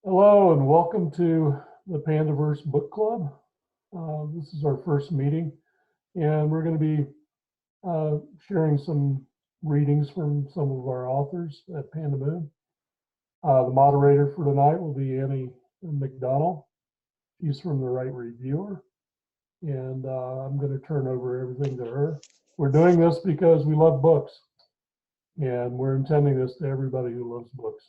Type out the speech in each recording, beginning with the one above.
Hello and welcome to the Pandaverse Book Club. This is our first meeting, and we're going to be sharing some readings from some of our authors at Pandamoon. The moderator for tonight will be Annie McDonnell. She's from the Right Reviewer, and I'm going to turn over everything to her. We're doing this because we love books, and we're intending this to everybody who loves books.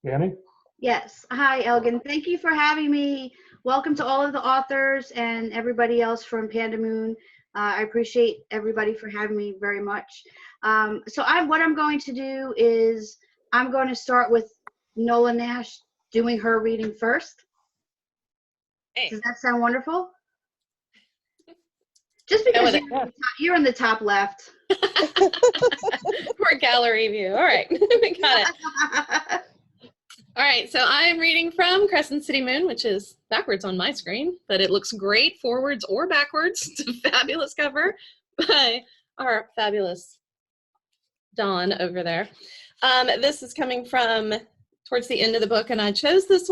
Annie? Yes. Hi, Elgin. Thank you for having me. Welcome to all of the authors and everybody else from Pandamoon. I appreciate everybody for having me very much. What I'm going to do is I'm going to start with Nola Nash doing her reading first. Hey. Does that sound wonderful? Just because you're in the top left. Poor gallery view. All right, we got it. All right, so I'm reading from Crescent City Moon, which is backwards on my screen, but it looks great forwards or backwards. It's a fabulous cover by our fabulous Dawn over there. This is coming from towards the end of the book, and I chose this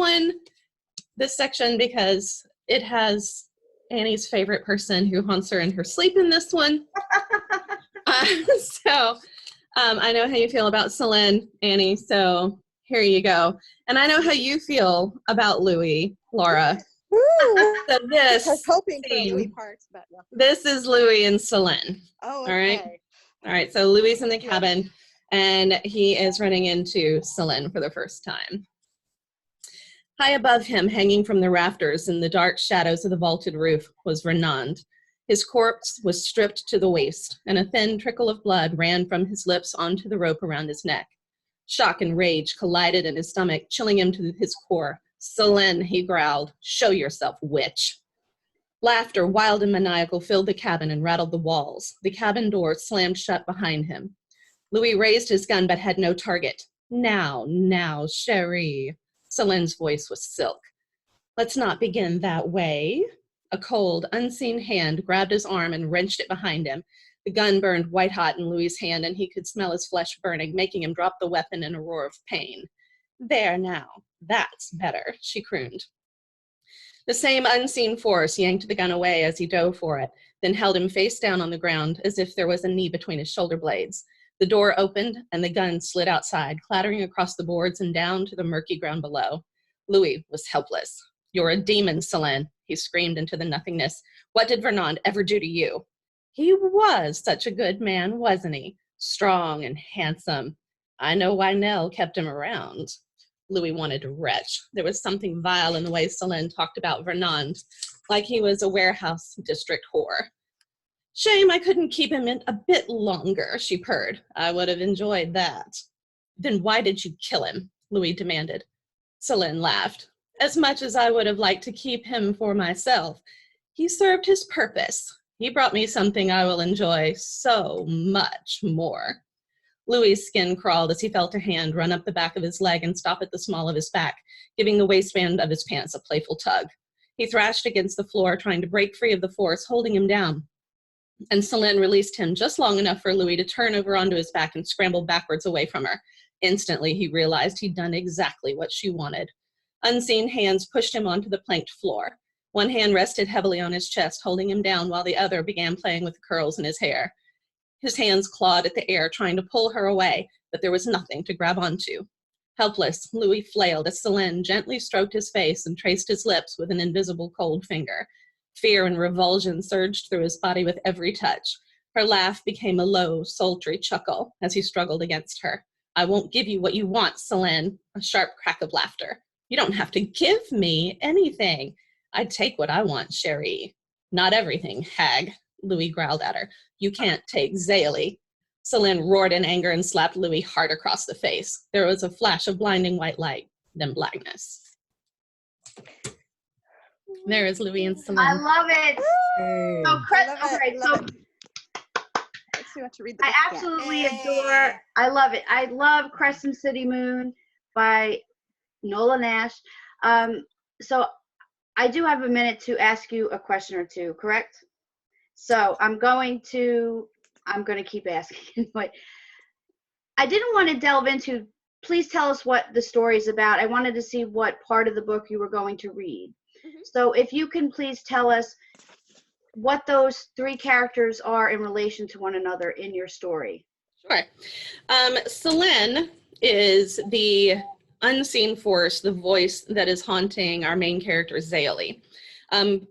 section, because it has Annie's favorite person who haunts her in her sleep in this one. I know how you feel about Selene, Annie, so here you go. And I know how you feel about Louis, Laura. So this, I was hoping for Louis parts, but no. This is Louis and Selene. Oh, okay. All right. All right. So Louis is in the cabin, and he is running into Selene for the first time. High above him, hanging from the rafters in the dark shadows of the vaulted roof, was Renand. His corpse was stripped to the waist, and a thin trickle of blood ran from his lips onto the rope around his neck. Shock and rage collided in his stomach, chilling him to his core. "Selene," he growled, "show yourself, witch." Laughter, wild and maniacal, filled the cabin and rattled the walls. The cabin door slammed shut behind him. Louis raised his gun but had no target. Now, chérie." Selene's voice was silk. "Let's not begin that way." A cold, unseen hand grabbed his arm and wrenched it behind him. The gun burned white-hot in Louis's hand, and he could smell his flesh burning, making him drop the weapon in a roar of pain. "There now, that's better," she crooned. The same unseen force yanked the gun away as he dove for it, then held him face down on the ground as if there was a knee between his shoulder blades. The door opened, and the gun slid outside, clattering across the boards and down to the murky ground below. Louis was helpless. "You're a demon, Selene," he screamed into the nothingness. "What did Renand ever do to you?" "He was such a good man, wasn't he? Strong and handsome. I know why Nell kept him around." Louis wanted to retch. There was something vile in the way Selene talked about Renand, like he was a warehouse district whore. "Shame I couldn't keep him in a bit longer," she purred. "I would have enjoyed that." "Then why did you kill him?" Louis demanded. Selene laughed. "As much as I would have liked to keep him for myself. He served his purpose. He brought me something I will enjoy so much more." Louis's skin crawled as he felt a hand run up the back of his leg and stop at the small of his back, giving the waistband of his pants a playful tug. He thrashed against the floor, trying to break free of the force holding him down. And Selene released him just long enough for Louis to turn over onto his back and scramble backwards away from her. Instantly, he realized he'd done exactly what she wanted. Unseen hands pushed him onto the planked floor. One hand rested heavily on his chest, holding him down, while the other began playing with the curls in his hair. His hands clawed at the air, trying to pull her away, but there was nothing to grab onto. Helpless, Louis flailed as Selene gently stroked his face and traced his lips with an invisible cold finger. Fear and revulsion surged through his body with every touch. Her laugh became a low, sultry chuckle as he struggled against her. "I won't give you what you want, Selene." A sharp crack of laughter. "You don't have to give me anything. I'd take what I want, chérie." "Not everything, hag," Louis growled at her. "You can't take Zélie." Selene roared in anger and slapped Louis hard across the face. There was a flash of blinding white light, then blackness. There is Louis and Selene. I love it. I absolutely adore. I love it. I love Crescent City Moon by Nola Nash. So I do have a minute to ask you a question or two, correct? So I'm going to keep asking. But I didn't want to delve into please tell us what the story is about. I wanted to see what part of the book you were going to read. Mhm. So if you can please tell us what those 3 characters are in relation to one another in your story. Sure. Selene is the unseen force, the voice that is haunting our main character, Zaylee.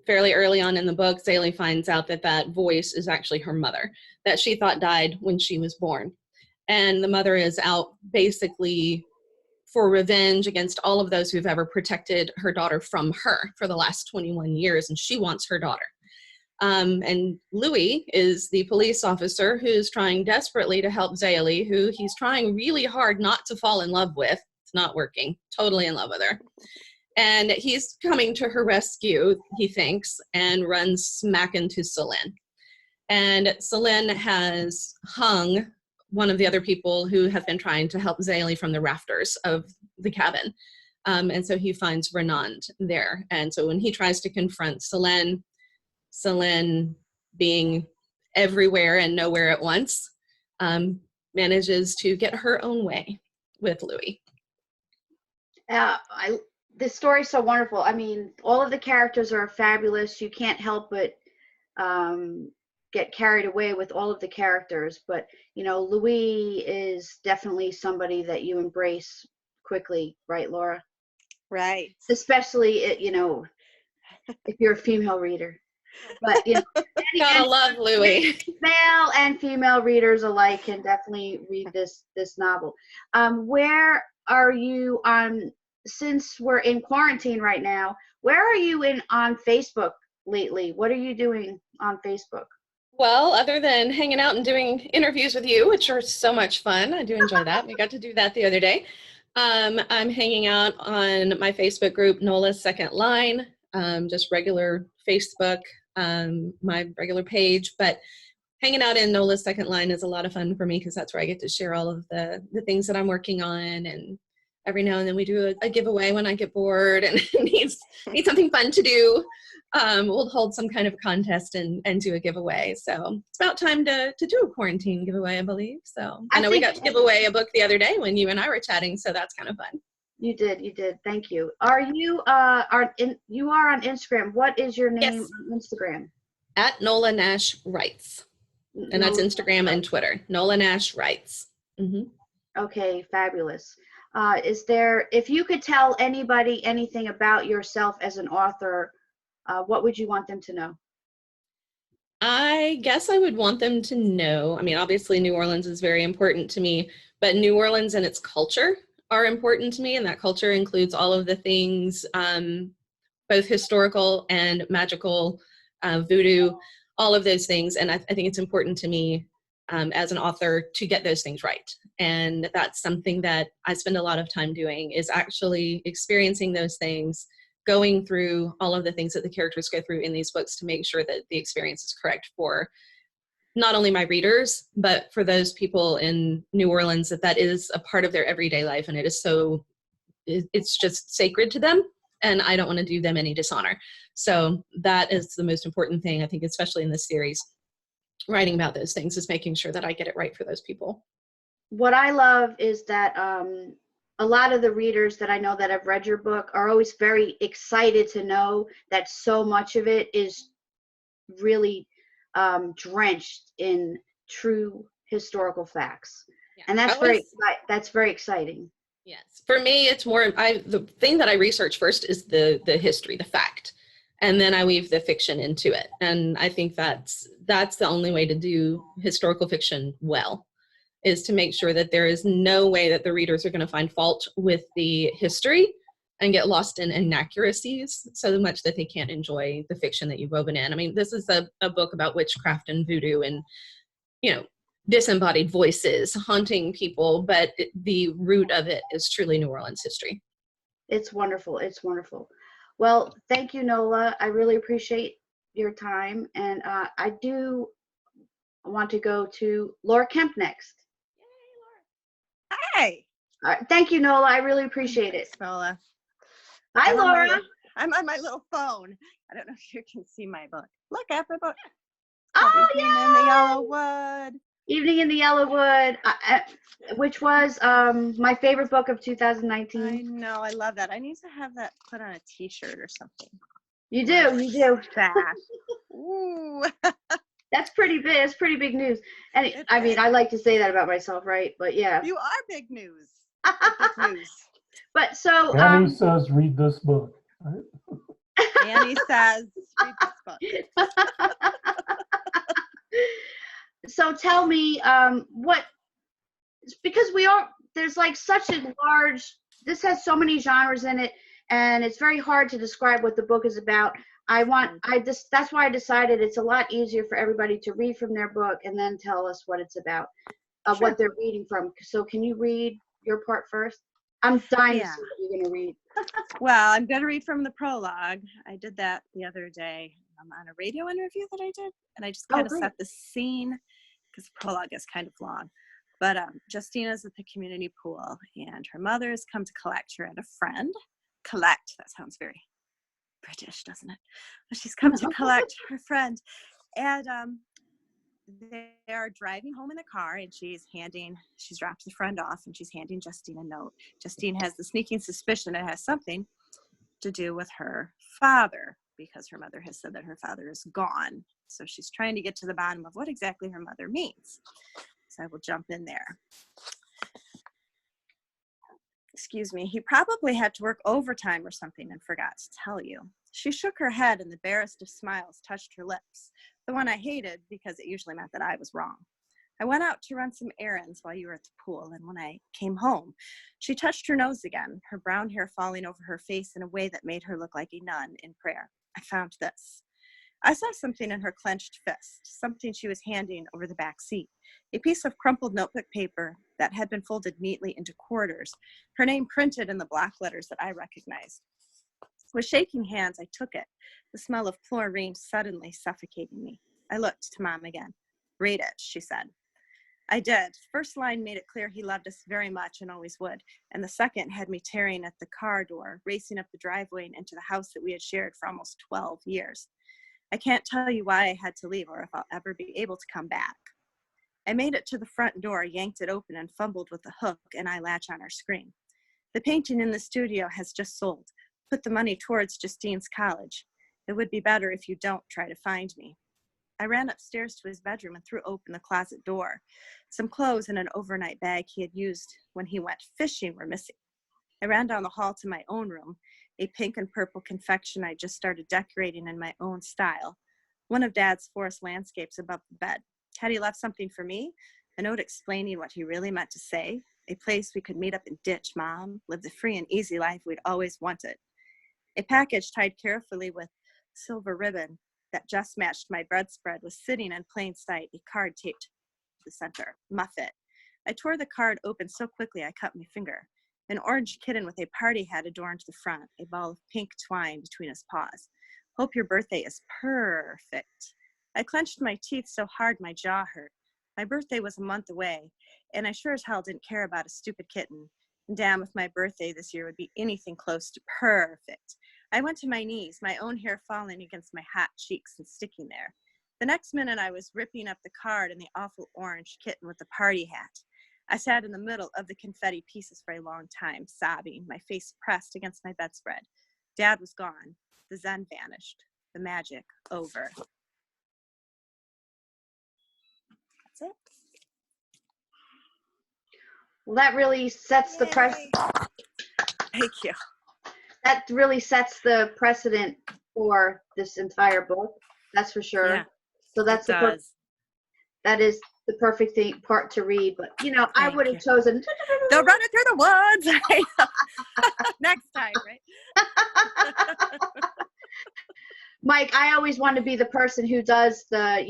Fairly early on in the book, Zaylee finds out that that voice is actually her mother, that she thought died when she was born. And the mother is out basically for revenge against all of those who've ever protected her daughter from her for the last 21 years, and she wants her daughter. And Louis is the police officer who's trying desperately to help Zaylee, who he's trying really hard not to fall in love with. It's not working. Totally in love with her. And he's coming to her rescue, he thinks, and runs smack into Selene. And Selene has hung one of the other people who have been trying to help Zaylee from the rafters of the cabin. And so he finds Renand there. And so when he tries to confront Selene, being everywhere and nowhere at once, manages to get her own way with Louis. This story's so wonderful. I mean, all of the characters are fabulous. You can't help but get carried away with all of the characters. But, you know, Louis is definitely somebody that you embrace quickly, right, Laura? Right. Especially, you know, if you're a female reader. But, you know, Gotta love Louis. male and female readers alike can definitely read this novel. Where are you on, since we're in quarantine right now, where are you on Facebook lately? What are you doing on Facebook? Well, other than hanging out and doing interviews with you, which are so much fun, I do enjoy that. We got to do that the other day. I'm hanging out on my Facebook group, Nola's Second Line, just regular Facebook, my regular page. But hanging out in Nola's Second Line is a lot of fun for me because that's where I get to share all of the things that I'm working on. And every now and then we do a giveaway when I get bored and need something fun to do. We'll hold some kind of contest and do a giveaway. So it's about time to do a quarantine giveaway, I believe. So I know we got to give away a book the other day when you and I were chatting, so that's kind of fun. You did. Thank you. Are you you are on Instagram? What is your name Yes. on Instagram? At Nola Nash Writes. And that's Instagram and Twitter. Nola Nash Writes. Mm-hmm. Okay, fabulous. If you could tell anybody anything about yourself as an author, what would you want them to know? I guess I would want them to know, I mean, obviously New Orleans is very important to me, but New Orleans and its culture are important to me, and that culture includes all of the things, both historical and magical, voodoo, all of those things. And I think it's important to me as an author to get those things right. And that's something that I spend a lot of time doing, is actually experiencing those things, going through all of the things that the characters go through in these books to make sure that the experience is correct for not only my readers, but for those people in New Orleans that is a part of their everyday life. And it's just sacred to them. And I don't want to do them any dishonor. So that is the most important thing, I think, especially in this series. Writing about those things is making sure that I get it right for those people. What I love is that a lot of the readers that I know that have read your book are always very excited to know that so much of it is really drenched in true historical facts. Yeah. And that's very exciting. Yes. For me, it's more, the thing that I research first is the history, the fact. And then I weave the fiction into it. And I think that's the only way to do historical fiction well, is to make sure that there is no way that the readers are going to find fault with the history and get lost in inaccuracies so much that they can't enjoy the fiction that you've woven in. I mean, this is a book about witchcraft and voodoo and, you know, disembodied voices haunting people, but the root of it is truly New Orleans history. It's wonderful. It's wonderful. Well, thank you, Nola. I really appreciate your time. And I do want to go to Laura Kemp next. Hey. All right. Thank you, Nola. I really appreciate it. Thanks, Nola. Hi, I'm on Laura. I'm on my little phone. I don't know if you can see my book. Look, I have my book. Oh, Bobby Bean and the Yellow Wood. Evening in the Yellowwood, which was my favorite book of I 2019. know, I love that. I need to have that put on a t-shirt or something. You do, you do. That. Ooh. That's pretty big. It's pretty big news. And It I mean, is. I like to say that about myself, right? But yeah. You are big news. Big news. But so, Annie says, read this book. Right? Annie says, read this book. So tell me, because there's like such a large, this has so many genres in it, and it's very hard to describe what the book is about. That's why I decided it's a lot easier for everybody to read from their book and then tell us what it's about, Sure. what they're reading from. So can you read your part first? I'm dying to Yeah. see what you're going to read. Well, I'm going to read from the prologue. I did that the other day on a radio interview that I did, and I just kind of great. set the scene because the prologue is kind of long. But Justina's at the community pool, and her mother has come to collect her and a friend. Collect, that sounds very British, doesn't it? But she's come to collect her friend, and they are driving home in the car, and she's dropped the friend off, and she's handing Justine a note. Justine has the sneaking suspicion it has something to do with her father, because her mother has said that her father is gone. So she's trying to get to the bottom of what exactly her mother means. So I will jump in there. Excuse me, he probably had to work overtime or something and forgot to tell you. She shook her head, and the barest of smiles touched her lips, the one I hated because it usually meant that I was wrong. I went out to run some errands while you were at the pool, and when I came home, she touched her nose again, her brown hair falling over her face in a way that made her look like a nun in prayer. I found this. I saw something in her clenched fist, something she was handing over the back seat, a piece of crumpled notebook paper that had been folded neatly into quarters, her name printed in the block letters that I recognized. With shaking hands, I took it, the smell of chlorine suddenly suffocating me. I looked to Mom again. Read it, she said. I did. The first line made it clear he loved us very much and always would, and the second had me tearing at the car door, racing up the driveway and into the house that we had shared for almost 12 years. I can't tell you why I had to leave or if I'll ever be able to come back. I made it to the front door, yanked it open, and fumbled with the hook and eye latch on our screen. The painting in the studio has just sold. Put the money towards Justine's college. It would be better if you don't try to find me. I ran upstairs to his bedroom and threw open the closet door. Some clothes and an overnight bag he had used when he went fishing were missing. I ran down the hall to my own room, a pink and purple confection I just started decorating in my own style. One of Dad's forest landscapes above the bed. Had he left something for me? A note explaining what he really meant to say? A place we could meet up and ditch Mom, live the free and easy life we'd always wanted. A package tied carefully with silver ribbon that just matched my bedspread was sitting in plain sight, a card taped to the center. Muffet. I tore the card open so quickly I cut my finger. An orange kitten with a party hat adorned the front, a ball of pink twine between his paws. Hope your birthday is perfect. I clenched my teeth so hard my jaw hurt. My birthday was a month away, and I sure as hell didn't care about a stupid kitten. Damn if my birthday this year would be anything close to perfect. I went to my knees, my own hair falling against my hot cheeks and sticking there. The next minute I was ripping up the card and the awful orange kitten with the party hat. I sat in the middle of the confetti pieces for a long time, sobbing, my face pressed against my bedspread. Dad was gone. The zen vanished. The magic over. That's it. Well, that really sets the Thank you. that really sets the precedent for this entire book. That's for sure. Yeah, so that's it that is the perfect part to read. But I Thank would have you. chosen. They'll run it through the woods. Next time, right? Mike, I always want to be the person who does the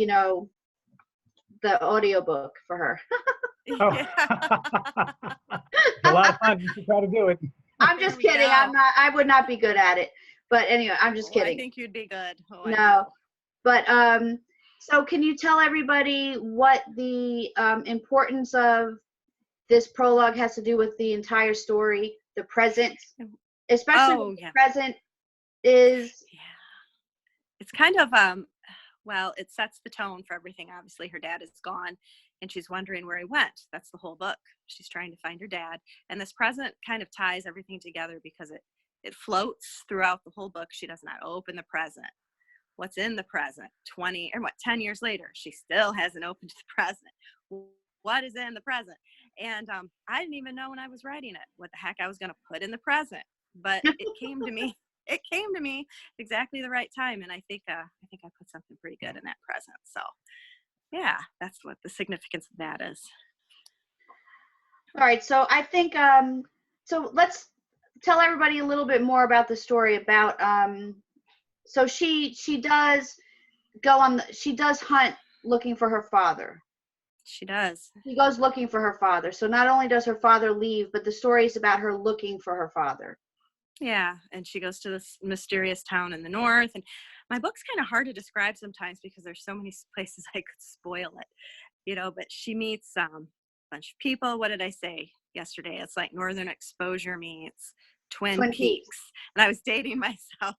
audiobook for her. Oh. Yeah. A lot of fun. You should try to do it. I'm just There we kidding. go. I would not be good at it. But anyway, I'm just Oh, kidding. I think you'd be good. Oh, I No. know. But so can you tell everybody what the importance of this prologue has to do with the entire story, the present, especially Oh, when the yeah. present is. Yeah. It's kind of, well, it sets the tone for everything. Obviously, her dad is gone. and she's wondering where he went. That's the whole book. She's trying to find her dad. And this present kind of ties everything together because it floats throughout the whole book. She does not open the present. What's in the present? 10 years later, she still hasn't opened the present. What is in the present? And I didn't even know when I was writing it what the heck I was going to put in the present, but it came to me. It came to me exactly the right time, and I think I put something pretty good in that present. So, yeah, that's what the significance of that is. All right, so I think so let's tell everybody a little bit more about the story about so she does she does hunt looking for her father. She does. She goes looking for her father. So not only does her father leave, but the story is about her looking for her father. Yeah, and she goes to this mysterious town in the north. And my book's kind of hard to describe sometimes because there's so many places I could spoil it, you know, but she meets a bunch of people. What did I say yesterday? It's like Northern Exposure meets Twin Peaks. And I was dating myself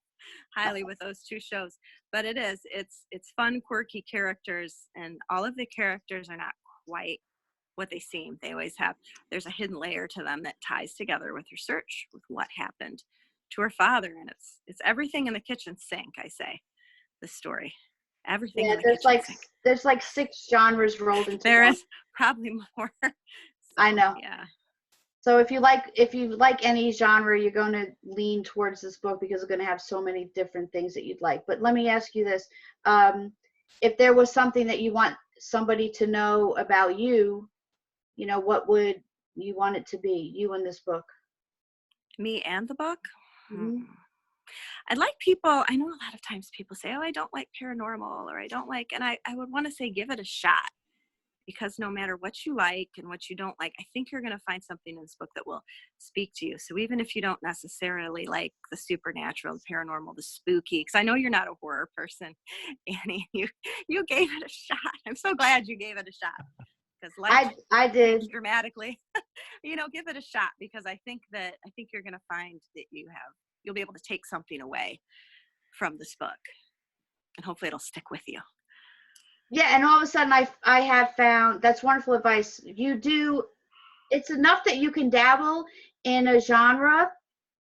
highly with those two shows, but it's fun, quirky characters, and all of the characters are not quite what they seem. They always there's a hidden layer to them that ties together with her search, with what happened to her father. And it's everything in the kitchen sink, I say, the story. Everything in the kitchen sink. There's like 6 genres rolled into There one. is probably more. So, I know. Yeah. So if you like any genre, you're going to lean towards this book because it's going to have so many different things that you'd like. But let me ask you this. If there was something that you want somebody to know about you, you know, what would you want it to be, you in this book? Me and the book? Mm-hmm. I'd like people, I know a lot of times people say, oh, I don't like paranormal, or I don't like, and I would want to say, give it a shot. Because no matter what you like and what you don't like, I think you're going to find something in this book that will speak to you. So even if you don't necessarily like the supernatural, the paranormal, the spooky, because I know you're not a horror person, Annie, you gave it a shot. I'm so glad you gave it a shot. Because I did dramatically, you know, give it a shot, because I think you're going to find that you'll be able to take something away from this book, and hopefully it'll stick with you. Yeah, and all of a sudden I have found, that's wonderful advice. It's enough that you can dabble in a genre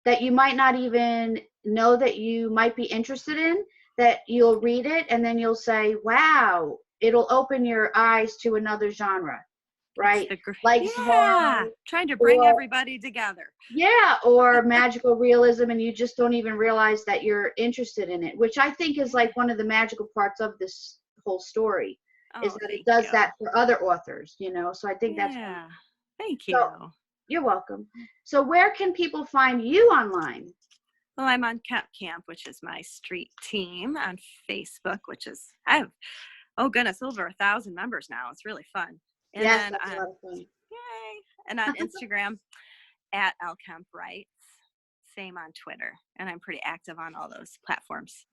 that you might not even know that you might be interested in, that you'll read it and then you'll say, wow, it'll open your eyes to another genre, right? Horror, trying to bring everybody together. Yeah, or magical realism, and you just don't even realize that you're interested in it, which I think is like one of the magical parts of this whole story, is that it does that for other authors, you know. So I think that's wonderful. Thank you. So, you're welcome. So where can people find you online? Well, I'm on Camp, which is my street team, on Facebook, I have, oh goodness, over 1,000 members now. It's really fun. And yes, then that's a lot of fun. Yay! And on Instagram at @LKempWrites. Same on Twitter, and I'm pretty active on all those platforms.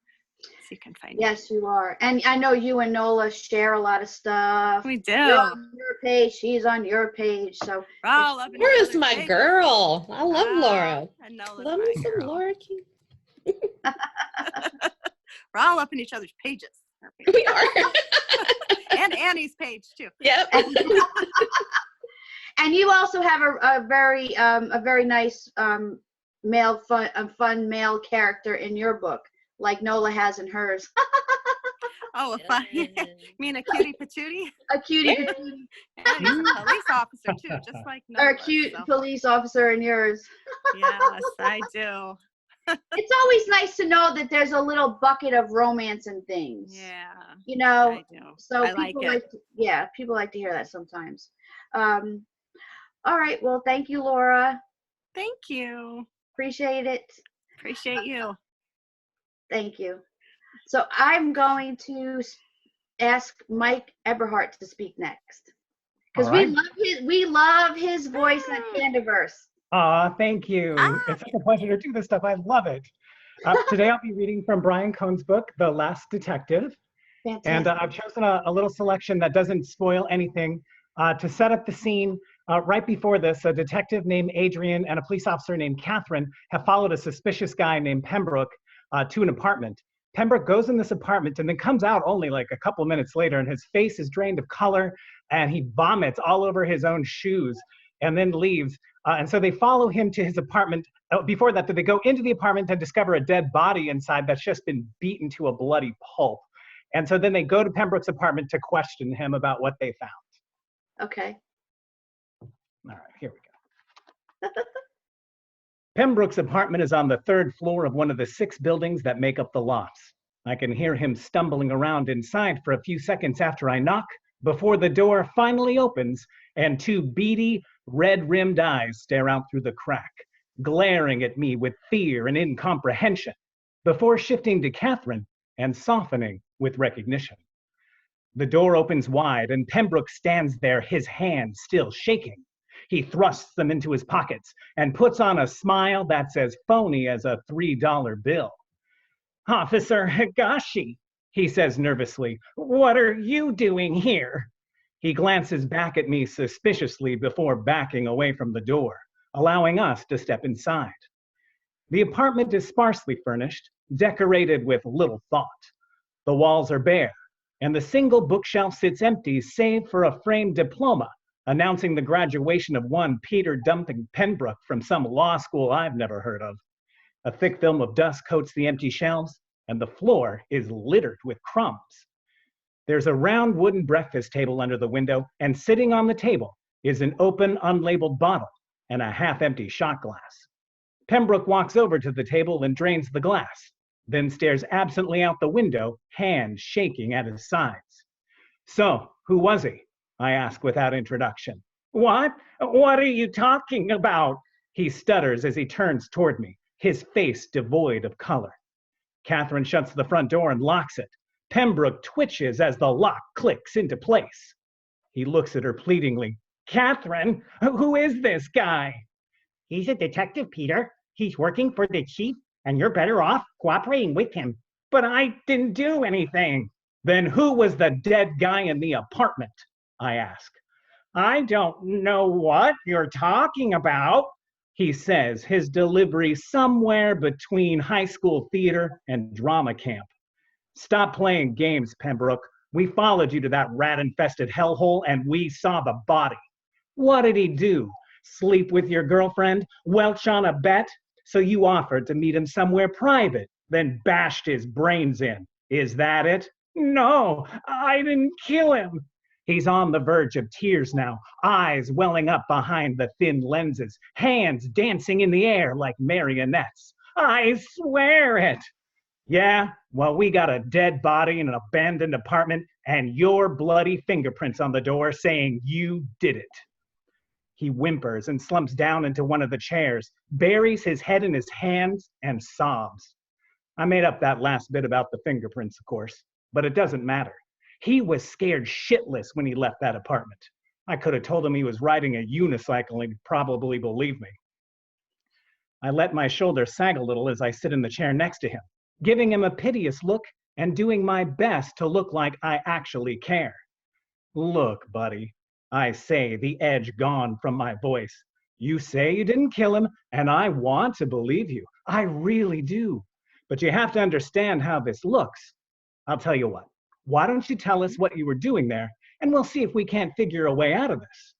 So you can find me. Yes, you are. And I know you and Nola share a lot of stuff. We do. You're on your page, she's on your page. So Laura's my girl. I love Laura. And Nola's love me some Laura. We're all up in each other's pages. We are. And Annie's page too. Yep. And you also have a very nice male fun male character in your book, like Nola has in hers. Oh, fun. You mean a cutie patootie? A cutie patootie. And he's a police officer too, just like Nola. Or a cute police officer in yours. Yes, I do. It's always nice to know that there's a little bucket of romance and things. Yeah. You know, I do. so I people like it. People like to hear that sometimes. All right. Well, thank you, Laura. Thank you. Appreciate it. Appreciate you. Thank you. So I'm going to ask Mike Eberhardt to speak next, because we love his voice at Pandaverse. Thank you. It's such a pleasure to do this stuff. I love it. Today I'll be reading from Brian Cohn's book, The Last Detective. Fantastic. And I've chosen a little selection that doesn't spoil anything to set up the scene. Right before this, a detective named Adrian and a police officer named Catherine have followed a suspicious guy named Pembroke to an apartment. Pembroke goes in this apartment and then comes out only like a couple minutes later, and his face is drained of color, and he vomits all over his own shoes and then leaves. And so they follow him to his apartment. Before that, they go into the apartment and discover a dead body inside that's just been beaten to a bloody pulp. And so then they go to Pembroke's apartment to question him about what they found. Okay. All right, here we go. Pembroke's apartment is on the 3rd floor of one of the 6 buildings that make up the lofts. I can hear him stumbling around inside for a few seconds after I knock, before the door finally opens and 2 beady, red-rimmed eyes stare out through the crack, glaring at me with fear and incomprehension, before shifting to Catherine and softening with recognition. The door opens wide and Pembroke stands there, his hands still shaking. He thrusts them into his pockets and puts on a smile that's as phony as a $3 bill. "Officer Higashi," he says nervously, "what are you doing here?" He glances back at me suspiciously before backing away from the door, allowing us to step inside. The apartment is sparsely furnished, decorated with little thought. The walls are bare, and the single bookshelf sits empty save for a framed diploma announcing the graduation of one Peter Dumping Pembroke from some law school I've never heard of. A thick film of dust coats the empty shelves, and the floor is littered with crumbs. There's a round wooden breakfast table under the window, and sitting on the table is an open, unlabeled bottle and a half-empty shot glass. Pembroke walks over to the table and drains the glass, then stares absently out the window, hands shaking at his sides. "So, who was he?" I ask without introduction. What are you talking about?" he stutters as he turns toward me, his face devoid of color. Catherine shuts the front door and locks it. Pembroke twitches as the lock clicks into place. He looks at her pleadingly. "Catherine, who is this guy?" "He's a detective, Peter. He's working for the chief, and you're better off cooperating with him." "But I didn't do anything." "Then who was the dead guy in the apartment?" I ask. "I don't know what you're talking about," he says, his delivery somewhere between high school theater and drama camp. "Stop playing games, Pembroke. We followed you to that rat-infested hellhole and we saw the body. What did he do? Sleep with your girlfriend? Welch on a bet? So you offered to meet him somewhere private, then bashed his brains in. Is that it?" "No, I didn't kill him." He's on the verge of tears now, eyes welling up behind the thin lenses, hands dancing in the air like marionettes. "I swear it." "Yeah? Well, we got a dead body in an abandoned apartment and your bloody fingerprints on the door saying you did it." He whimpers and slumps down into one of the chairs, buries his head in his hands, and sobs. I made up that last bit about the fingerprints, of course, but it doesn't matter. He was scared shitless when he left that apartment. I could have told him he was riding a unicycle and he'd probably believe me. I let my shoulders sag a little as I sit in the chair next to him, giving him a piteous look and doing my best to look like I actually care. "Look, buddy," I say, the edge gone from my voice. "You say you didn't kill him, and I want to believe you. I really do. But you have to understand how this looks. I'll tell you what. Why don't you tell us what you were doing there, and we'll see if we can't figure a way out of this."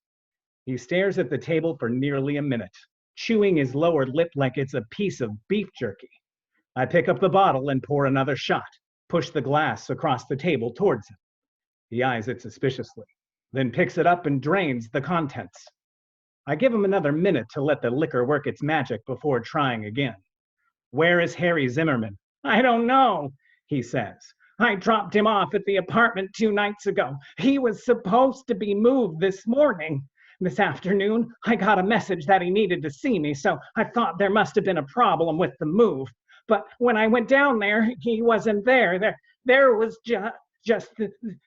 He stares at the table for nearly a minute, chewing his lower lip like it's a piece of beef jerky. I pick up the bottle and pour another shot, push the glass across the table towards him. He eyes it suspiciously, then picks it up and drains the contents. I give him another minute to let the liquor work its magic before trying again. "Where is Harry Zimmerman?" "I don't know," he says. "I dropped him off at the apartment 2 nights ago. He was supposed to be moved this morning. This afternoon, I got a message that he needed to see me, so I thought there must have been a problem with the move. But when I went down there, he wasn't there. There was just..."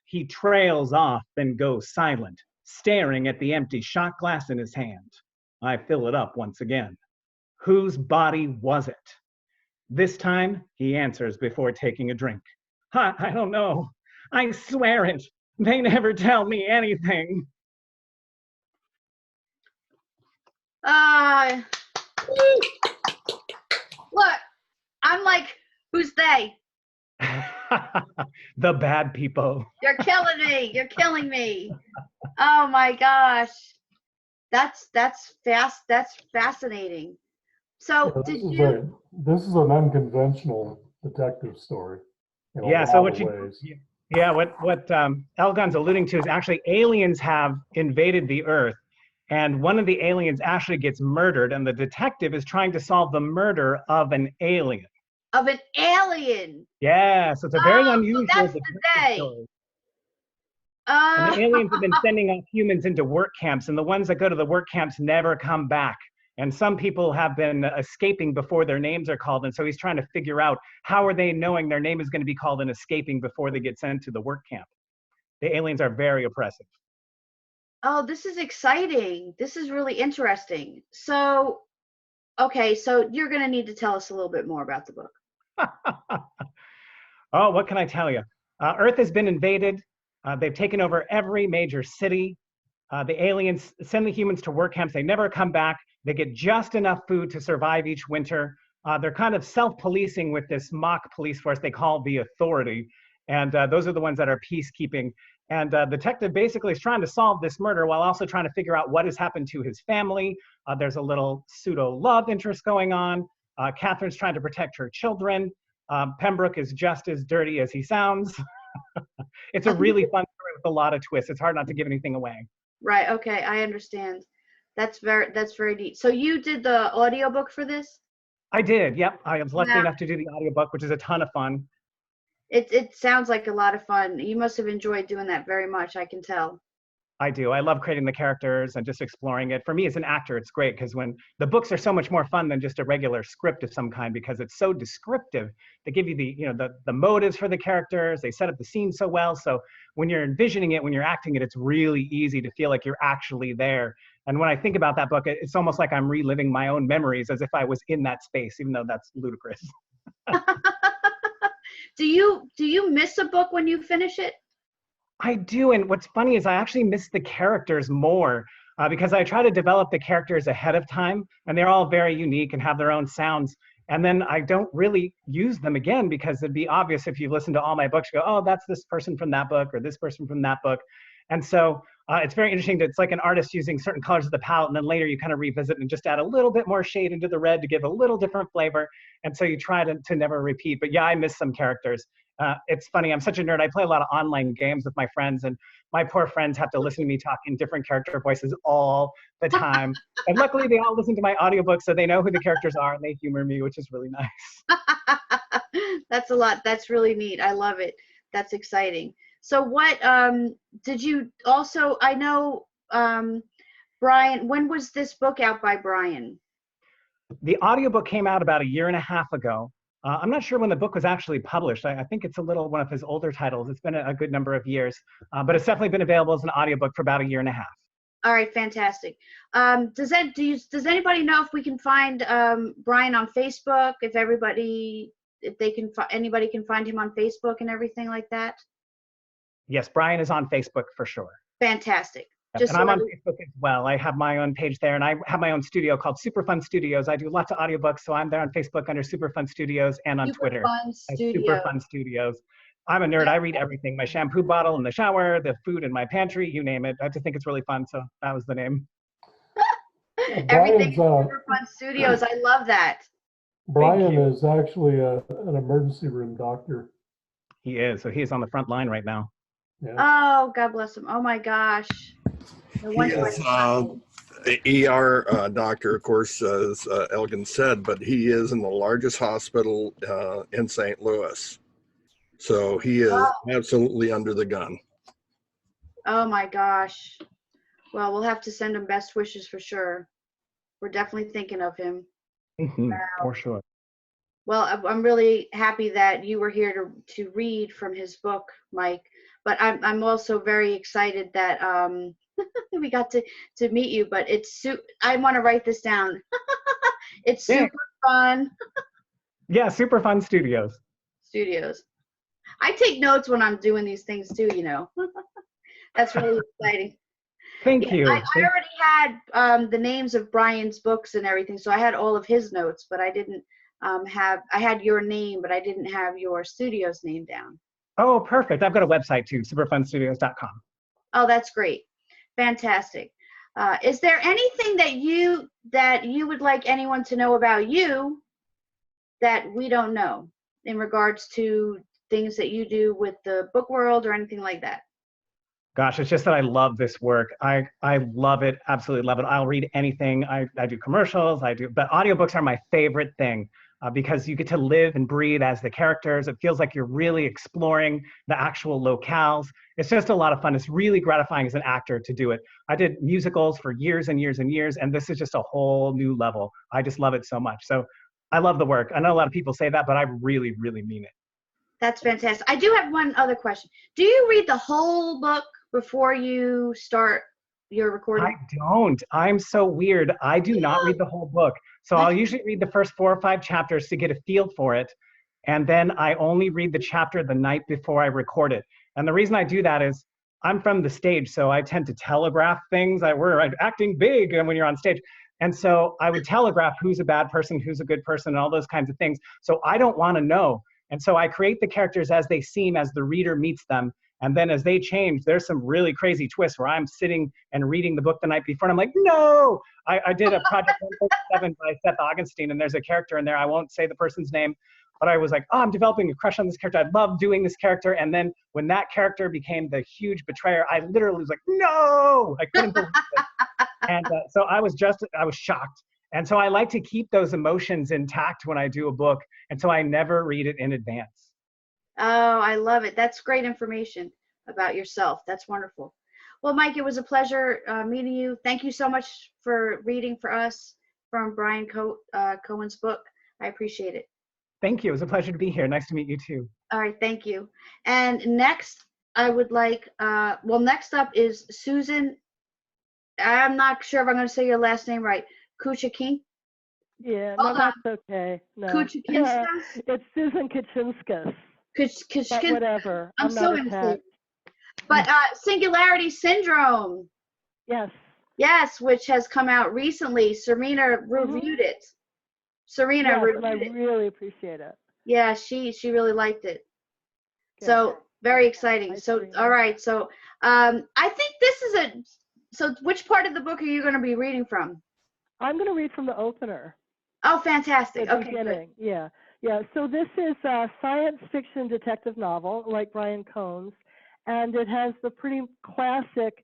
He trails off, then goes silent, staring at the empty shot glass in his hand. I fill it up once again. "Whose body was it?" This time, he answers before taking a drink. I don't know. I swear it. They never tell me anything." Look, I'm like, who's they? The bad people. You're killing me. You're killing me. Oh my gosh. That's fast. That's fascinating. So Yeah, did you? this is an unconventional detective story in a Yeah, so lot what of you, ways. yeah, what Elgon's alluding to is actually aliens have invaded the Earth, and one of the aliens actually gets murdered, and the detective is trying to solve the murder of an alien. Of an alien. Yeah, so it's a very Oh, so unusual that's the detective day. story. And Oh, the aliens have been sending off humans into work camps, and the ones that go to the work camps never come back. And some people have been escaping before their names are called, and so he's trying to figure out how are they knowing their name is going to be called and escaping before they get sent to the work camp. The aliens are very oppressive. oh, this is exciting. This is really interesting. So, okay, so you're gonna need to tell us a little bit more about the book. Oh, what can I tell you? Earth has been invaded. They've taken over every major city. The aliens send the humans to work camps. They never come back. They get just enough food to survive each winter. They're kind of self-policing with this mock police force they call the Authority. And those are the ones that are peacekeeping. And the detective basically is trying to solve this murder while also trying to figure out what has happened to his family. There's a little pseudo-love interest going on. Catherine's trying to protect her children. Pembroke is just as dirty as he sounds. It's a really fun story with a lot of twists. It's hard not to give anything away. Right, okay, I understand. That's very neat. So you did the audiobook for this? I did, yep. I was lucky Yeah. enough to do the audiobook, which is a ton of fun. It sounds like a lot of fun. You must have enjoyed doing that very much, I can tell. I do. I love creating the characters and just exploring it. For me as an actor, it's great because when the books are so much more fun than just a regular script of some kind because it's so descriptive. They give you the motives for the characters. They set up the scene so well. So when you're envisioning it, when you're acting it, it's really easy to feel like you're actually there. And when I think about that book, it's almost like I'm reliving my own memories as if I was in that space, even though that's ludicrous. Do you miss a book when you finish it? I do, and what's funny is I actually miss the characters more because I try to develop the characters ahead of time, and they're all very unique and have their own sounds. And then I don't really use them again because it'd be obvious if you listen to all my books, you go, oh, that's this person from that book or this person from that book. And so it's very interesting that it's like an artist using certain colors of the palette, and then later you kind of revisit and just add a little bit more shade into the red to give a little different flavor. And so you try to never repeat. But yeah, I miss some characters. It's funny, I'm such a nerd. I play a lot of online games with my friends, and my poor friends have to listen to me talk in different character voices all the time. And luckily, they all listen to my audiobook, so they know who the characters are, and they humor me, which is really nice. That's a lot. That's really neat. I love it. That's exciting. So what did you also, I know Brian, when was this book out by Brian? The audiobook came out about 1.5 years ago. I'm not sure when the book was actually published. I think it's a little one of his older titles. It's been a good number of years, but it's definitely been available as an audiobook for about 1.5 years. All right, fantastic. Does anybody know if we can find Brian on Facebook? If anybody can find him on Facebook and everything like that? Yes, Brian is on Facebook for sure. Fantastic. And I'm on Facebook as well. I have my own page there, and I have my own studio called Super Fun Studios. I do lots of audiobooks, so I'm there on Facebook under Super Fun Studios and on Twitter. Super Fun Studios. I'm a nerd. I read everything. My shampoo bottle in the shower, the food in my pantry, you name it. I just think it's really fun, so that was the name. Everything Super Fun Studios. I love that. Brian is actually an emergency room doctor. He is. So he is on the front line right now. Yeah. Oh, God bless him. Oh my gosh. He is an ER doctor, of course, as Elgin said, but he is in the largest hospital in St. Louis. So he is absolutely under the gun. Oh my gosh. Well, we'll have to send him best wishes for sure. We're definitely thinking of him. Wow. For sure. Well, I'm really happy that you were here to read from his book, Mike. But I'm also very excited that we got to meet you. But I want to write this down. It's super fun. Yeah, Super Fun Studios. I take notes when I'm doing these things too, you know. That's really exciting. Thank you. I already had the names of Brian's books and everything, so I had all of his notes, but I didn't I had your name, but I didn't have your studio's name down. Oh, perfect. I've got a website too, superfunstudios.com. Oh, that's great. Fantastic. Is there anything that you would like anyone to know about you that we don't know in regards to things that you do with the book world or anything like that? Gosh, it's just that I love this work. I love it, absolutely love it. I'll read anything. I do commercials, but audiobooks are my favorite thing because you get to live and breathe as the characters. It feels like you're really exploring the actual locales. It's just a lot of fun. It's really gratifying as an actor to do it. I did musicals for years and years and years, and this is just a whole new level. I just love it so much. So I love the work. I know a lot of people say that, but I really, really mean it. That's fantastic. I do have one other question. Do you read the whole book before you start your recording? I don't. I'm so weird. I do not read the whole book. So I'll usually read the first 4 or 5 chapters to get a feel for it. And then I only read the chapter the night before I record it. And the reason I do that is I'm from the stage, so I tend to telegraph things. We're acting big when you're on stage. And so I would telegraph who's a bad person, who's a good person, and all those kinds of things. So I don't want to know. And so I create the characters as they seem as the reader meets them. And then as they change, there's some really crazy twists where I'm sitting and reading the book the night before, and I'm like, no! I did a Project 147 by Seth Augustine, and there's a character in there. I won't say the person's name, but I was like, oh, I'm developing a crush on this character. I love doing this character. And then when that character became the huge betrayer, I literally was like, no! I couldn't believe it. And so I was shocked. And so I like to keep those emotions intact when I do a book, and so I never read it in advance. Oh, I love it. That's great information about yourself. That's wonderful. Well, Mike, it was a pleasure meeting you. Thank you so much for reading for us from Brian Cohen's book. I appreciate it. Thank you. It was a pleasure to be here. Nice to meet you too. All right, thank you. And next, I would like, next up is Susan. I'm not sure if I'm going to say your last name right. Kuchakin? Yeah, no, that's okay. No. Kuchakinskas? It's Susan Kachinskas. But whatever. I'm so not going to say attacked. But Singularity Syndrome. Yes. Yes, which has come out recently. Serena reviewed it. Serena Yes, reviewed and I it. really appreciate it. Yeah, she really liked it. Good. So very exciting. Hi, So Serena. all right. So I think this is so which part of the book are you going to be reading from? I'm going to read from the opener. Oh, fantastic. The Okay, good. beginning. Yeah. Yeah. So this is a science fiction detective novel, like Brian Cohen's, and it has the pretty classic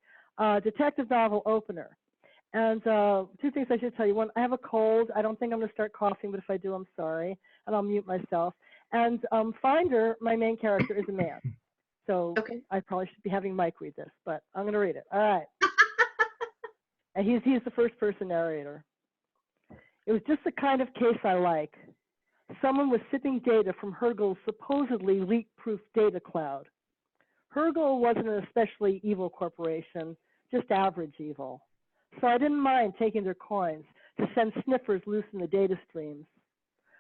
detective novel opener. And 2 things I should tell you. One, I have a cold. I don't think I'm going to start coughing, but if I do, I'm sorry, and I'll mute myself. And Finder, my main character, is a man. So Okay. I probably should be having Mike read this, but I'm going to read it. All right. And he's the first person narrator. It was just the kind of case I like. Someone was sipping data from Hergel's supposedly leak-proof data cloud. Hergel wasn't an especially evil corporation, just average evil. So I didn't mind taking their coins to send sniffers loose in the data streams.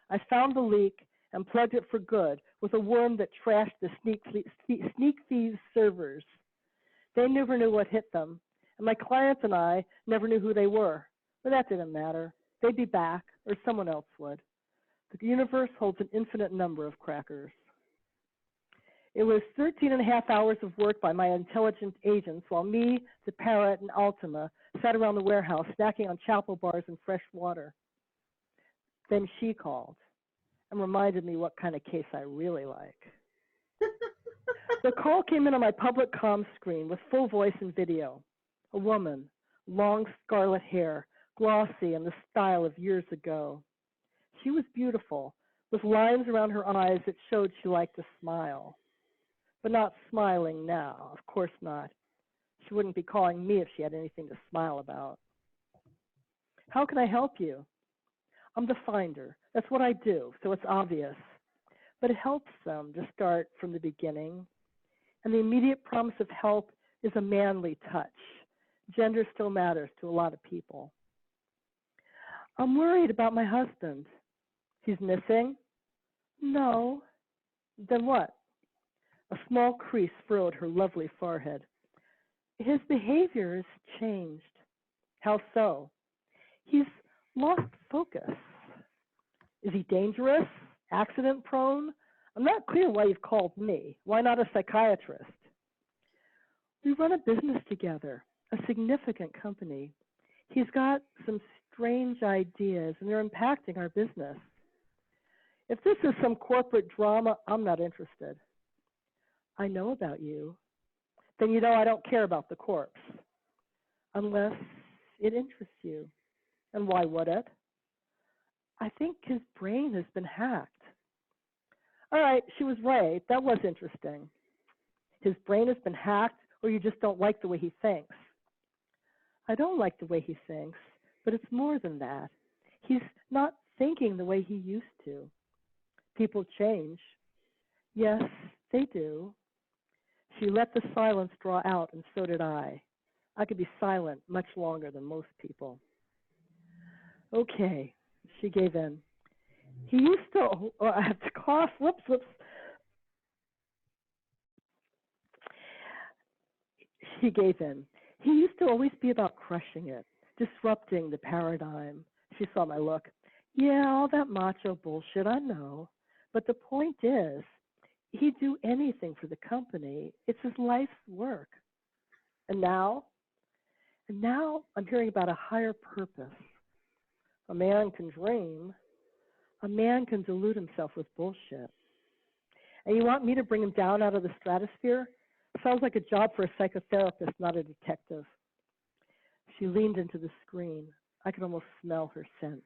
I found the leak and plugged it for good with a worm that trashed the sneak thieves' servers. They never knew what hit them, and my clients and I never knew who they were, but that didn't matter. They'd be back, or someone else would. The universe holds an infinite number of crackers. It was 13 and a half hours of work by my intelligent agents while me, the parrot, and Ultima sat around the warehouse snacking on chapel bars and fresh water. Then she called and reminded me what kind of case I really like. The call came in on my public comm screen with full voice and video. A woman, long scarlet hair, glossy in the style of years ago. She was beautiful, with lines around her eyes that showed she liked to smile. But not smiling now, of course not. She wouldn't be calling me if she had anything to smile about. How can I help you? I'm the finder. That's what I do, so it's obvious. But it helps them to start from the beginning. And the immediate promise of help is a manly touch. Gender still matters to a lot of people. I'm worried about my husband. He's missing? No. Then what? A small crease furrowed her lovely forehead. His behavior has changed. How so? He's lost focus. Is he dangerous? Accident prone? I'm not clear why you've called me. Why not a psychiatrist? We run a business together, a significant company. He's got some strange ideas and they're impacting our business. If this is some corporate drama, I'm not interested. I know about you. Then you know I don't care about the corpse. Unless it interests you. And why would it? I think his brain has been hacked. All right, she was right. That was interesting. His brain has been hacked, or you just don't like the way he thinks. I don't like the way he thinks, but it's more than that. He's not thinking the way he used to. People change. Yes, they do. She let the silence draw out, and so did I. I could be silent much longer than most people. Okay, she gave in. He used to, I have to cough, whoops. She gave in. He used to always be about crushing it, disrupting the paradigm. She saw my look. Yeah, all that macho bullshit, I know. But the point is, he'd do anything for the company. It's his life's work. And now I'm hearing about a higher purpose. A man can dream. A man can delude himself with bullshit. And you want me to bring him down out of the stratosphere? Sounds like a job for a psychotherapist, not a detective. She leaned into the screen. I could almost smell her scent.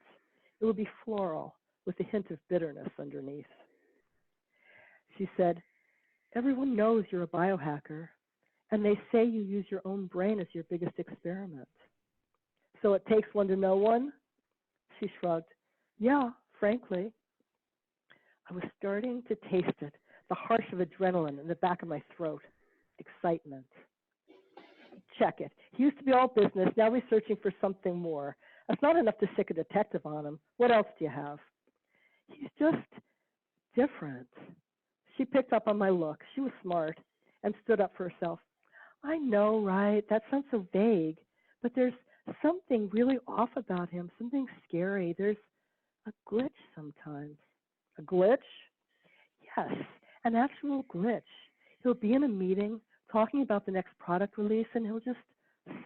It would be floral, with a hint of bitterness underneath. She said, everyone knows you're a biohacker, and they say you use your own brain as your biggest experiment. So it takes one to know one? She shrugged. Yeah, frankly. I was starting to taste it, the harsh of adrenaline in the back of my throat. Excitement. Check it. He used to be all business, now he's searching for something more. That's not enough to sick a detective on him. What else do you have? He's just different. She picked up on my look. She was smart and stood up for herself. I know, right? That sounds so vague, but there's something really off about him, something scary. There's a glitch sometimes. A glitch? Yes, an actual glitch. He'll be in a meeting talking about the next product release and he'll just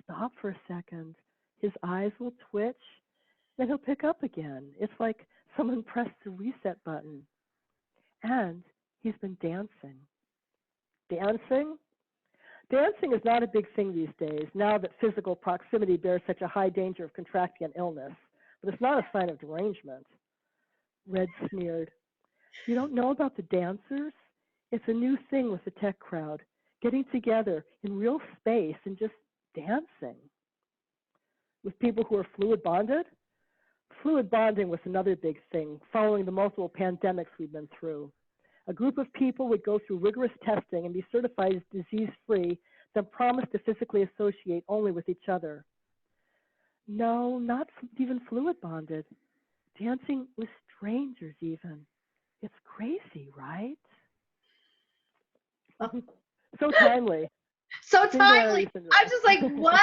stop for a second. His eyes will twitch, then he'll pick up again. It's like someone pressed the reset button. And he's been dancing. Dancing? Dancing is not a big thing these days, now that physical proximity bears such a high danger of contracting an illness. But it's not a sign of derangement. Red sneered. You don't know about the dancers? It's a new thing with the tech crowd, getting together in real space and just dancing. With people who are fluid bonded? Fluid bonding was another big thing following the multiple pandemics we've been through. A group of people would go through rigorous testing and be certified as disease-free, then promise to physically associate only with each other. No, not even fluid bonded. Dancing with strangers even. It's crazy, right? So timely. So timely. I'm just like, what?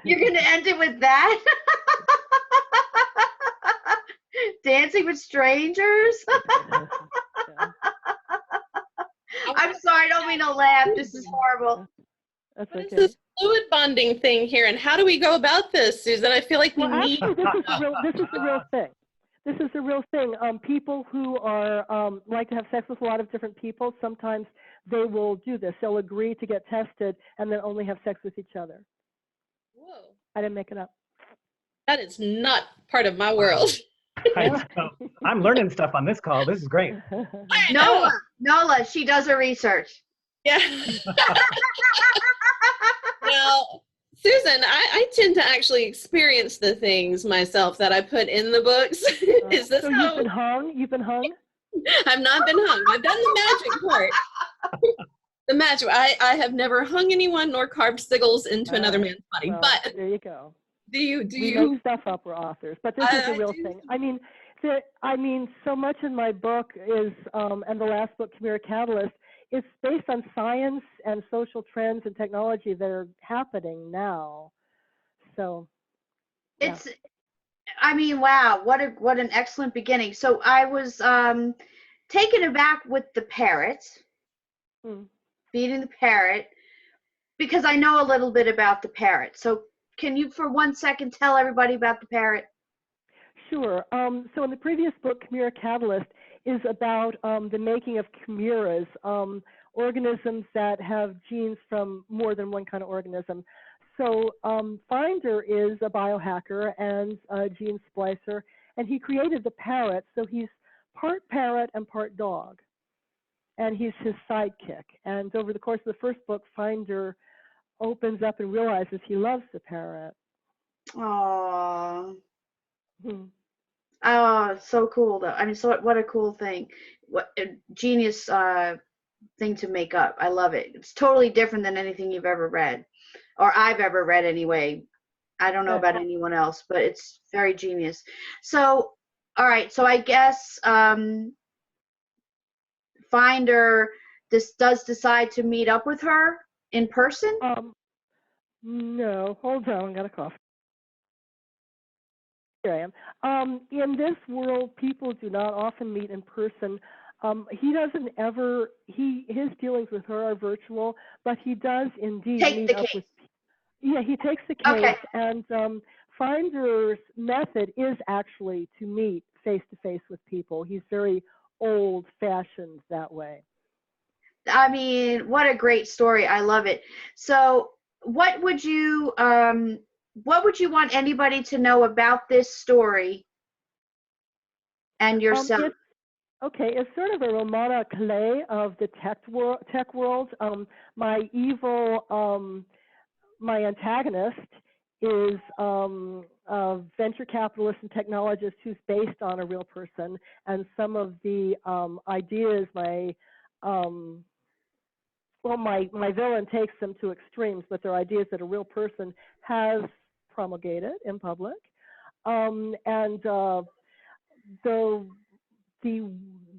You're going to end it with that? Dancing with strangers? I'm sorry, I don't mean to laugh. This is horrible. That's What okay. is this fluid bonding thing here, and how do we go about this, Susan? I feel like we need. Actually, this is a real thing. This is a real thing. People who are like to have sex with a lot of different people, sometimes they will do this. They'll agree to get tested and then only have sex with each other. Whoa. I didn't make it up. That is not part of my world. I'm learning stuff on this call. This is great. Nola, she does her research. Yeah. Now, Susan, I tend to actually experience the things myself that I put in the books. Is this so how? you've been hung? You've been hung? I've not been hung. I've done the magic part. The magic. I have never hung anyone nor carved sigils into another man's body. Well, but there you go. do you? We make stuff up. We're authors, but this is a real thing. I mean, so much in my book is, and the last book, Chimera Catalyst, it's based on science and social trends and technology that are happening now. So, yeah. I mean, wow, what an excellent beginning. So I was taken aback with the parrot, feeding the parrot, because I know a little bit about the parrot. So can you, for 1 second, tell everybody about the parrot? Sure. So in the previous book, Chimera Catalyst is about the making of chimeras, organisms that have genes from more than one kind of organism. So Finder is a biohacker and a gene splicer, and he created the parrot. So he's part parrot and part dog, and he's his sidekick. And over the course of the first book, Finder opens up and realizes he loves the parrot. Aww. Oh, so cool though. I mean, so what a cool thing. What a genius thing to make up. I love it. It's totally different than anything you've ever read, or I've ever read anyway. I don't know about anyone else, but it's very genius. So, all right. So I guess Finder does decide to meet up with her in person. No, hold on, I got a cough. Here I am. In this world, people do not often meet in person. He doesn't ever, his dealings with her are virtual, but he does indeed meet up with, yeah, he takes the case, Okay. and Finder's method is actually to meet face-to-face with people. He's very old-fashioned that way. I mean, what a great story. I love it. So what would you want anybody to know about this story and yourself? Okay, it's sort of a Romana Calais of the tech world. My evil, my antagonist is a venture capitalist and technologist who's based on a real person, and some of the ideas my villain takes them to extremes, but they're ideas that a real person has promulgated in public.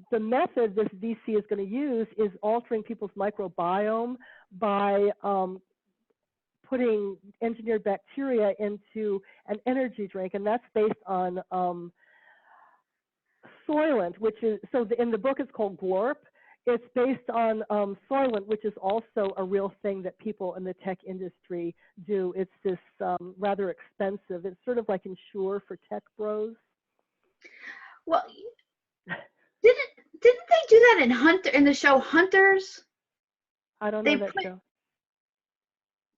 The method this VC is going to use is altering people's microbiome by putting engineered bacteria into an energy drink, and that's based on Soylent, which is, so in the book it's called Glorp. It's based on Soylent, which is also a real thing that people in the tech industry do. It's this rather expensive, it's sort of like Ensure for tech bros. Well, didn't they do that in the show Hunters? I don't know that show.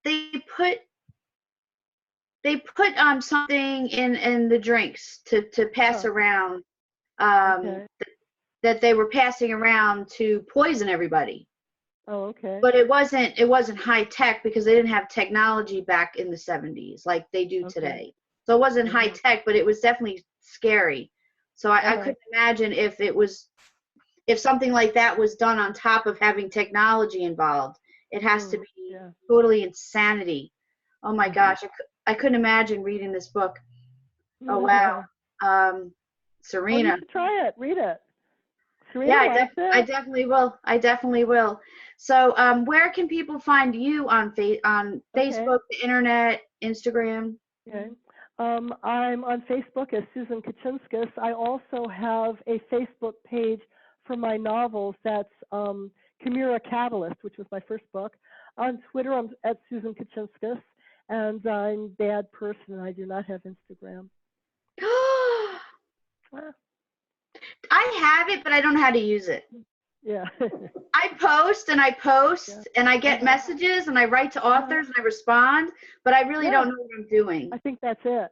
They put something in the drinks to pass around that they were passing around to poison everybody. Oh, okay. But it wasn't high tech because they didn't have technology back in the 70s like they do today. So it wasn't high tech, but it was definitely scary. So I couldn't imagine if something like that was done on top of having technology involved. It has to be totally insanity. Oh my gosh, I couldn't imagine reading this book. Oh wow. Serena. Oh, you should try it. Read it. Serena, yeah, I definitely will. I definitely will. So where can people find you on Facebook, the internet, Instagram? Okay. I'm on Facebook as Susan Kaczynskis. I also have a Facebook page for my novels. That's Chimera Catalyst, which was my first book. On Twitter, I'm at Susan Kaczynskis, and I'm a bad person. I do not have Instagram. I have it, but I don't know how to use it. Yeah. I post and I get messages and I write to authors and I respond, but I really don't know what I'm doing. I think that's it.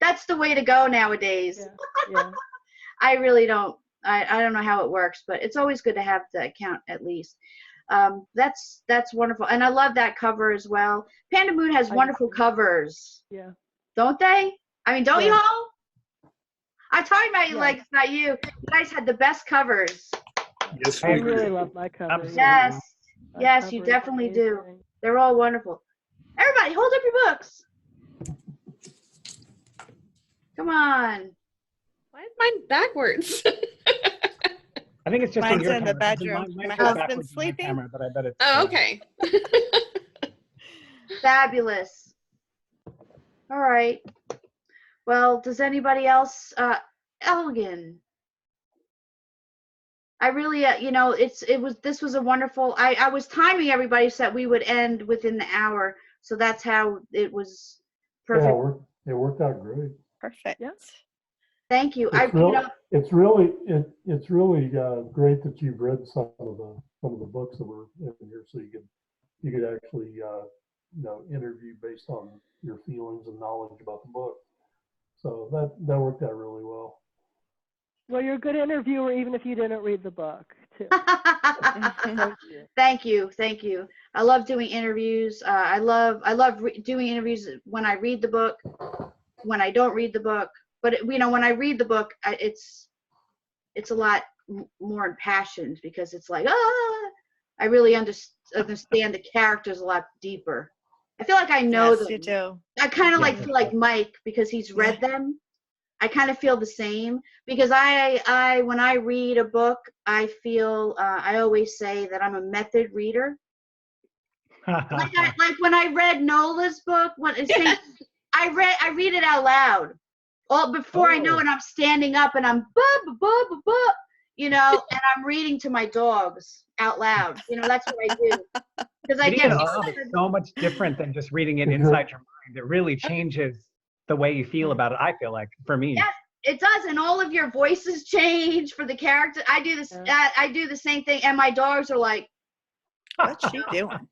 That's the way to go nowadays. Yeah. I really don't. I don't know how it works, but it's always good to have the account at least. That's wonderful, and I love that cover as well. Pandamoon has wonderful covers. Yeah. Don't they? I mean, don't you all? I'm talking about you like it's not you. You guys had the best covers. Yes, I we really do. love my covers. Yes, you definitely do. They're all wonderful. Everybody, hold up your books. Come on. Why is mine backwards? I think it's just Mine's your in the camera. bedroom. Mine My goes husband's backwards in my sleeping. camera, but I bet it's. Oh, okay. Fabulous. All right. Well, does anybody else, Elgin? I really, this was a wonderful, I was timing everybody so that we would end within the hour. So that's how it was perfect. Yeah, it worked out great. Perfect. Yeah. Thank you. It's really great that you've read some of the books that were in here, so you could actually interview based on your feelings and knowledge about the book. So that worked out really well. Well, you're a good interviewer, even if you didn't read the book, too. Thank you. Thank you. I love doing interviews. I love doing interviews when I read the book, when I don't read the book. But when I read the book, it's a lot more impassioned because it's like, I really understand the characters a lot deeper. I feel like I know them. Yes, you do. I kind of feel like Mike because he's read them. I kind of feel the same because I when I read a book, I feel I always say that I'm a method reader. like when I read Nola's book, I read it out loud. All before I know it, I'm standing up and I'm and I'm reading to my dogs out loud. That's what I do because I get so much different than just reading it inside your mind. It really changes the way you feel about it. I feel like for me, yes, it does, and all of your voices change for the character. I do this. I do the same thing, and my dogs are like, "What's she doing?"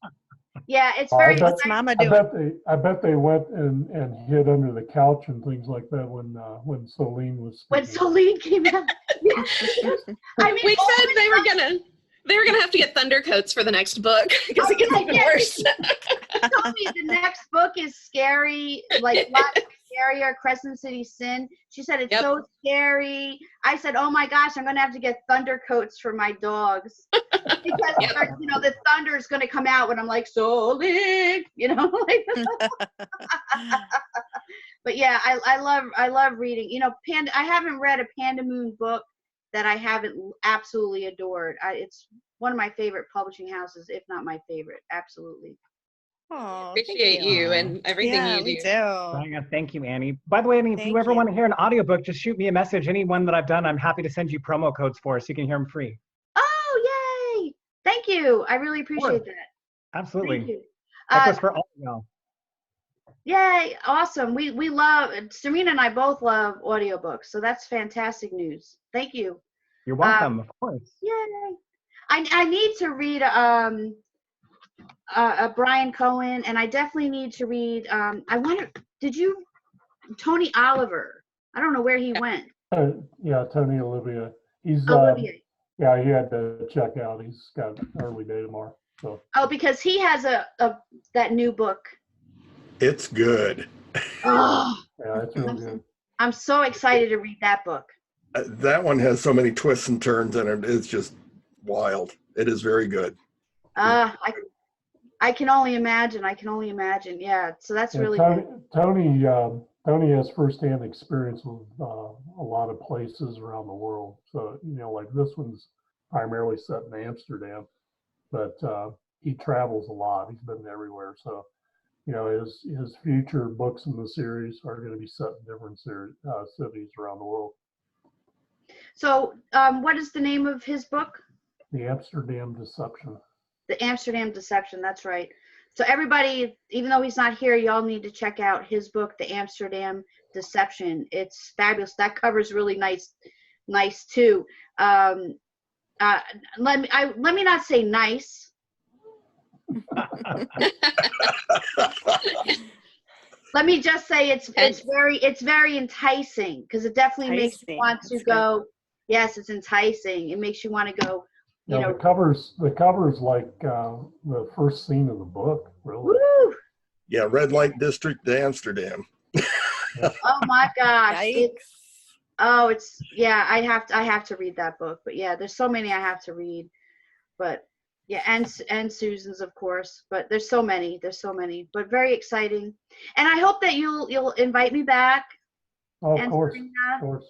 Yeah, it's very. What's Mama doing? I bet they went and hid under the couch and things like that when Celine was speaking. When Celine came out. Yeah. I mean, we said they were gonna have to get thunder coats for the next book because it gets even worse. He told me the next book is scary, like a lot scarier. Crescent City Sin. She said it's so scary. I said, oh my gosh, I'm gonna have to get thunder coats for my dogs because the thunder is gonna come out when I'm like Celine, But yeah, I love reading. I haven't read a Pandamoon book that I haven't absolutely adored. It's one of my favorite publishing houses, if not my favorite. Absolutely. Oh, appreciate you and everything you do. We do. Thank you, Annie. By the way, Annie, if you ever want to hear an audiobook, just shoot me a message. Any one that I've done, I'm happy to send you promo codes for so you can hear them free. Oh, yay. Thank you. I really appreciate that. Absolutely. Thank you. That goes for all of y'all. Yay. Awesome. We love, Serena and I both love audiobooks. So that's fantastic news. Thank you. You're welcome, of course. Yay. I need to read Brian Cohen, and I definitely need to read, Tony Oliver. I don't know where he went. Yeah, Tony Olivia. He's Olivia. Yeah, he had to check out. He's got an early day tomorrow. So. Oh, because he has that new book. It's good. Oh, yeah, it's really good. I'm so excited to read that book. That one has so many twists and turns in it. It's just wild. It is very good. I can only imagine. Yeah, so that's really good. Tony has firsthand experience with a lot of places around the world. So, like this one's primarily set in Amsterdam, but he travels a lot. He's been everywhere. So, his future books in the series are going to be set in different cities around the world. So, what is the name of his book? The Amsterdam Deception. The Amsterdam Deception, that's right. So everybody, even though he's not here, y'all need to check out his book, The Amsterdam Deception. It's fabulous. That cover's really nice too. Let me not say nice. Let me just say it's very enticing because it definitely makes you want to go. Yes, it's enticing. It makes you want to go. The cover's like the first scene of the book, really. Woo! Yeah, red light district to Amsterdam. Oh my gosh! I have to read that book. But yeah, there's so many I have to read. But yeah, and Susan's of course. But there's so many. But very exciting. And I hope that you'll invite me back. Oh, of course. Of course.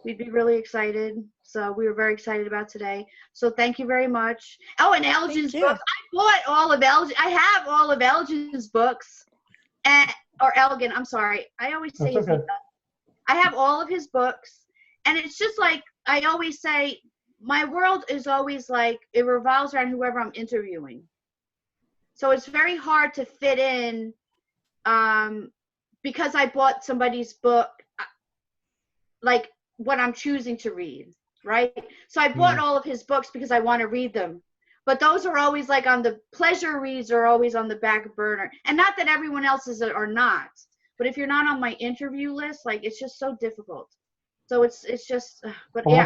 We'd be really excited. So we were very excited about today. So thank you very much. Oh, and Elgin's books. I have all of Elgin's books. Or Elgin, I'm sorry. I always say his name. I have all of his books, and it's just like I always say, my world is always like it revolves around whoever I'm interviewing. So it's very hard to fit in because I bought somebody's book, like what I'm choosing to read, right? So I bought all of his books because I want to read them. But those are always like on the pleasure reads are always on the back burner. And not that everyone else's are not, but if you're not on my interview list, like it's just so difficult. So it's just, but Well, yeah.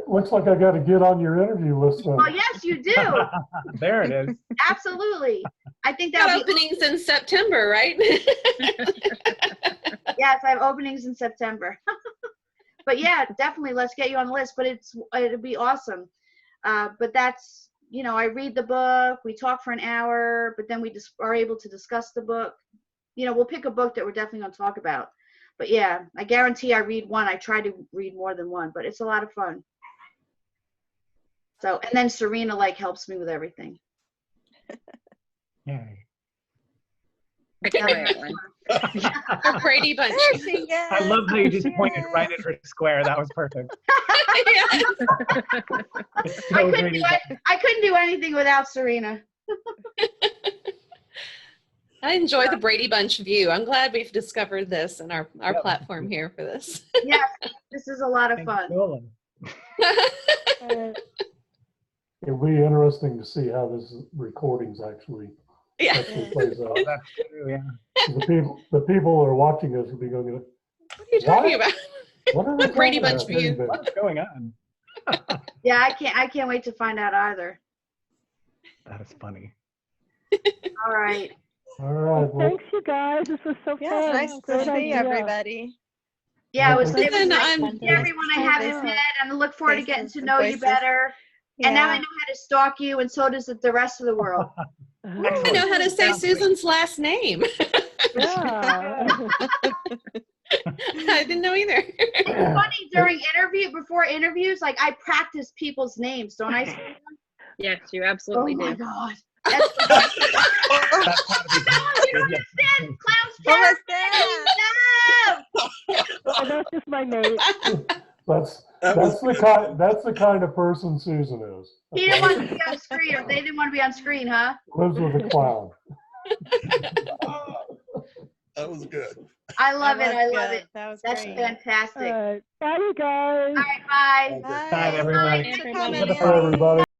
looks like I got to get on your interview list then. Well, yes, you do. There it is. Absolutely. I think Got that'll be, openings in September, right? yes, I have openings in September. But yeah, definitely let's get you on the list, but it'll be awesome. But that's, you know, I read the book, we talk for an hour, but then we just are able to discuss the book. You know, we'll pick a book that we're definitely going to talk about. But yeah, I guarantee I read one. I try to read more than one, but it's a lot of fun. So, and then Serena like helps me with everything. Yay. The Brady Bunch. There she is. I love how you just pointed right at her square. That was perfect. It's so great. I couldn't do anything without Serena. I enjoy the Brady Bunch view. I'm glad we've discovered this and our Yep. platform here for this. Yes, this is a lot of Thanks, fun. Nolan. It'll be interesting to see how this recordings actually Yeah. plays out. That's true, yeah. The people who are watching us will be going, What are you talking about? what are they The Brady talking Bunch about? view. What's going on? Yeah, I can't wait to find out either. That is funny. All right. All right. Well, Thanks, you guys. This was so Yeah, fun. nice to Great see idea. everybody. Yeah, it was Listen, nice I'm- to meet everyone I haven't met, and I look forward to getting to know you better. And now I know how to stalk you, and so does the rest of the world. I know how to say Susan's last name. Yeah. I didn't know either. It's funny before interviews, like I practice people's names, don't I? Serena? Yes, you Oh absolutely my do. God. That's gotta be You don't understand, clown's What was terrible. that? No! Oh, that's just my mate. that's the kind of person Susan is. He didn't want to be on screen, or they didn't want to be on screen, huh? Lives with a clown. That was good. I love it. I love good. it. That was That's great. fantastic. All right. Bye, you guys. All right, bye. Bye. Bye, everybody. Thanks for Everybody. coming Bye, in. everybody.